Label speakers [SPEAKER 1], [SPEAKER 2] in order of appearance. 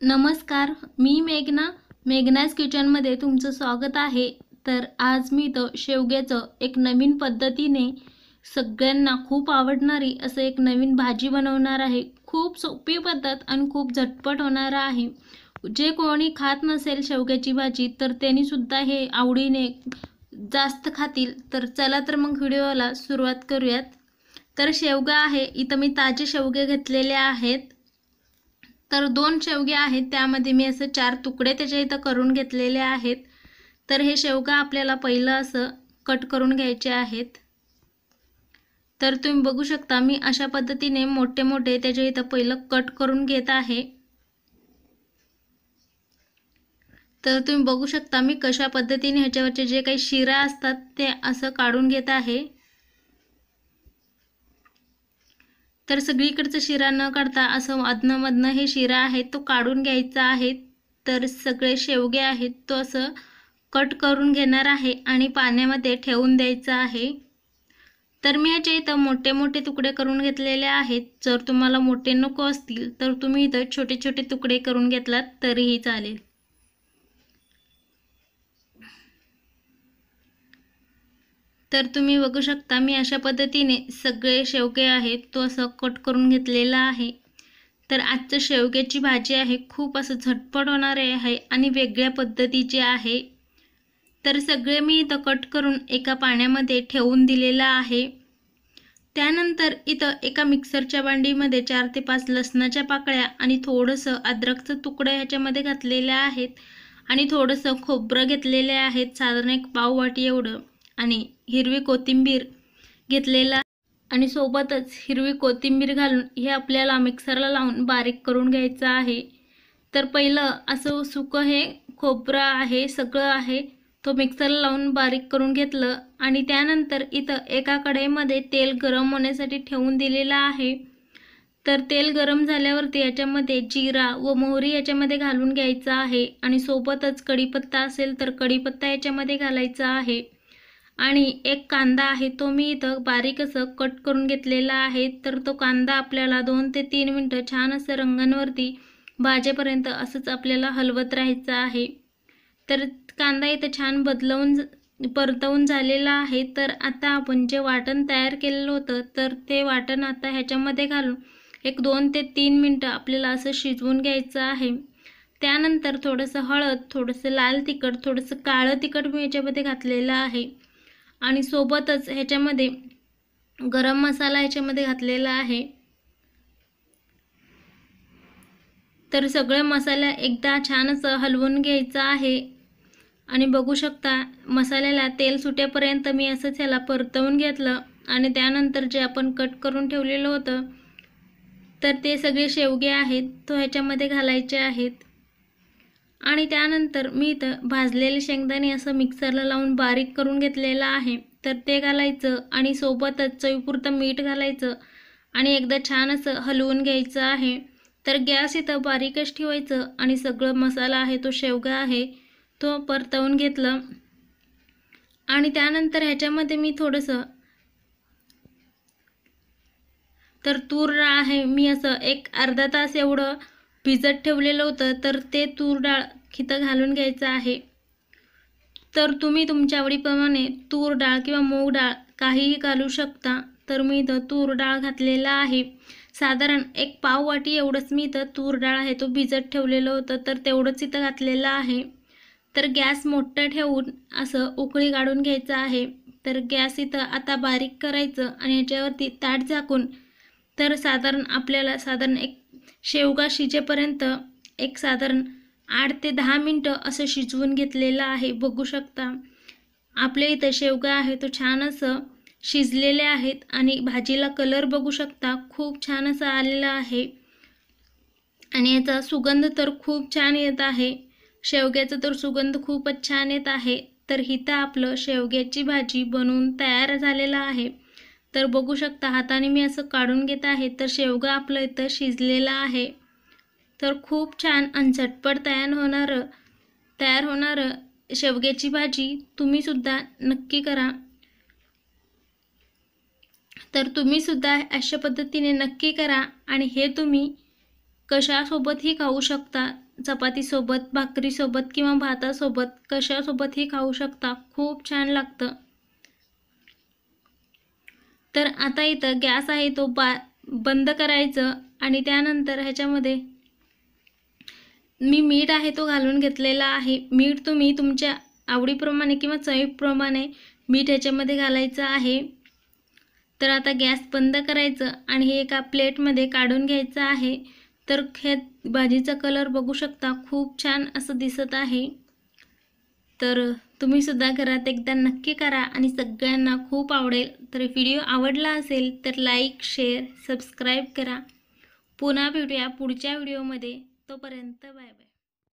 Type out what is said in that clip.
[SPEAKER 1] नमस्कार, मी मेघनाज किचनमध्ये तुमचं स्वागत आहे। तर आज मी शेवग्याचं एक नवीन पद्धतीने सगळ्यांना खूप आवडणारी असं एक नवीन भाजी बनवणार आहे। खूप सोपी पद्धत आणि खूप झटपट होणार आहे। जे कोणी खात नसेल शेवग्याची भाजी तर त्यांनी सुद्धा हे आवडीने जास्त खातील। तर चला तर मग व्हिडिओला सुरुवात करूयात। तर शेवगा आहे, इथं मी ताजे शेवगे घेतलेले आहेत। तर 2 शेवगे आहेत, त्यामध्ये मी असं 4 तुकडे त्याच्या इथं करून घेतलेले आहेत। तर हे शेवगा आपल्याला पहिलं असं कट करून घ्यायचे आहेत। तर तुम्ही बघू शकता मी अशा पद्धतीने मोठे मोठे त्याच्या इथं पहिलं कट करून घेत आहे। तर तुम्ही बघू शकता मी कशा पद्धतीने ह्याच्यावरचे जे काही शिरा असतात ते असं काढून घेत आहे। तर सगळीकडचा शिरा न काढता असं अधनं-मधनं हे शिरा आहे तो काढून घ्यायचा आहे। तर सगळे शेवगे आहेत तो असं कट करून घेणार आहे आणि पाण्यामध्ये ठेवून द्यायचं आहे। तर मी ह्याचे इथं मोठे मोठे तुकडे करून घेतलेले आहेत। जर तुम्हाला मोठे नको असतील तर तुम्ही इथं छोटे छोटे तुकडे करून घेतलात तरीही चालेल। तर तुम्ही बघू शकता मी अशा पद्धतीने सगळे शेवगे आहेत तो असं कट करून घेतलेला आहे। तर आजचं शेवग्याची भाजी आहे खूप असं झटपट होणारे आहे आणि वेगळ्या पद्धतीची आहे। तर सगळे मी इथं कट करून एका पाण्यामध्ये ठेवून दिलेला आहे। त्यानंतर इथं एका मिक्सरच्या भांडीमध्ये 4 ते 5 लसणाच्या पाकळ्या आणि थोडंसं अद्रकचं तुकडं ह्याच्यामध्ये घातलेले आहेत आणि थोडंसं खोबरं घेतलेले आहेत, साधारण एक पाव वाटी एवढं, आणि हिरवी कोथिंबीर घेतलेला आणि सोबतच हिरवी कोथिंबीर घालून हे आपल्याला मिक्सरला लावून बारीक करून घ्यायचं आहे। तर पहिलं असं सुकं हे खोबरं आहे सगळं आहे तो मिक्सरला लावून बारीक करून घेतलं आणि त्यानंतर इथं एका कढईमध्ये तेल गरम होण्यासाठी ठेवून दिलेलं आहे। तर तेल गरम झाल्यावरती याच्यामध्ये जिरा व मोहरी याच्यामध्ये घालून घ्यायचा आहे आणि सोबतच कढीपत्ता असेल तर कढीपत्ता याच्यामध्ये घालायचा आहे आणि एक कांदा आहे तो मी इथं बारीक असं कट करून घेतलेला आहे। तर तो कांदा आपल्याला 2 ते 3 मिनिटं छान असं रंगांवरती भाजेपर्यंत असंच आपल्याला हलवत राहायचं आहे। तर कांदा इथं छान परतवून झालेला आहे। तर आता आपण जे वाटण तयार केलेलं होतं तर ते वाटण आता ह्याच्यामध्ये घालून एक 2 ते 3 मिनिटं आपल्याला असं शिजवून घ्यायचं आहे। त्यानंतर थोडंसं हळद, थोडंसं लाल तिखट, थोडंसं काळं तिखट मी ह्याच्यामध्ये घातलेलं आहे आणि सोबतच ह्याच्यामध्ये गरम मसाला ह्याच्यामध्ये घातलेला आहे। तर सगळे मसाला एकदा छान असं हलवून घ्यायचं आहे आणि बघू शकता मसाल्याला तेल सुटेपर्यंत मी असंच ह्याला परतवून घेतलं आणि त्यानंतर जे आपण कट करून ठेवलेलं होतं तर ते सगळे शेवगे आहेत तो ह्याच्यामध्ये घालायचे आहेत आणि त्यानंतर मी इथं भाजलेले शेंगदाणे असं मिक्सरला लावून बारीक करून घेतलेलं आहे तर ते घालायचं आणि सोबतच चवीपुरतं मीठ घालायचं आणि एकदा छान असं हलवून घ्यायचं आहे। तर गॅस इथं बारीकच ठेवायचं आणि सगळं मसाला आहे तो शेवगा आहे तो परतवून घेतलं आणि त्यानंतर ह्याच्यामध्ये मी थोडंसं तर तूर डाळ आहे मी असं एक अर्धा तास एवढं भिजत ठेवलेलं होतं तर ते तूर डाळ इथं घालून घ्यायचं आहे। तर तुम्ही तुमच्या आवडीप्रमाणे तूर डाळ किंवा मूग डाळ काहीही घालू शकता। तर मी इथं तूर डाळ घातलेला आहे, साधारण एक पाव वाटी एवढंच मी इथं तूर डाळ आहे तो भिजत ठेवलेलं होतं तर तेवढंच इथं घातलेलं आहे। तर गॅस मोठं ठेवून असं उकळी काढून घ्यायचं आहे। तर गॅस इथं आता बारीक करायचं आणि ह्याच्यावरती ताट झाकून तर साधारण एक शेवगा शिजेपर्यंत एक साधारण 8 ते 10 मिनिटं असं शिजवून घेतलेलं आहे। बघू शकता आपल्या इथं शेवगा आहे तो छान असं शिजलेले आहेत आणि भाजीला कलर बघू शकता खूप छान असा आलेला आहे आणि याचा सुगंध तर खूप छान येत आहे। शेवग्याचा तर सुगंध खूपच छान येत आहे। तर इथं आपलं शेवग्याची भाजी बनवून तयार झालेला आहे। तर बघू शकता हाताने मी असं काढून घेत आहे तर शेवगा आपलं इथं शिजलेला आहे। तर खूप छान आणि झटपट तयार होणारं शेवग्याची भाजी तुम्ही सुद्धा नक्की करा। तर तुम्ही सुद्धा अशा पद्धतीने नक्की करा आणि हे तुम्ही कशासोबतही खाऊ शकता। चपातीसोबत, भाकरीसोबत किंवा भातासोबत कशासोबतही खाऊ शकता. खूप छान लागतं. तर आता इथं गॅस आहे तो बंद करायचं आणि त्यानंतर ह्याच्यामध्ये मी मीठ आहे तो घालून घेतलेला आहे. मीठ तुम्ही तुमच्या आवडीप्रमाणे किंवा चवीप्रमाणे मीठ ह्याच्यामध्ये घालायचं आहे. तर आता गॅस बंद करायचं आणि हे एका प्लेटमध्ये काढून घ्यायचं आहे. तर हे भाजीचा कलर बघू शकता, खूप छान असं दिसत आहे. तर तुम्ही सुद्धा घरात एकदा नक्की करा आणि सगळ्यांना खूप आवडेल. तर व्हिडिओ आवडला असेल तर लाईक, शेअर, सबस्क्राईब करा. पुन्हा भेटूया पुढच्या व्हिडिओमध्ये. तोपर्यंत बाय बाय.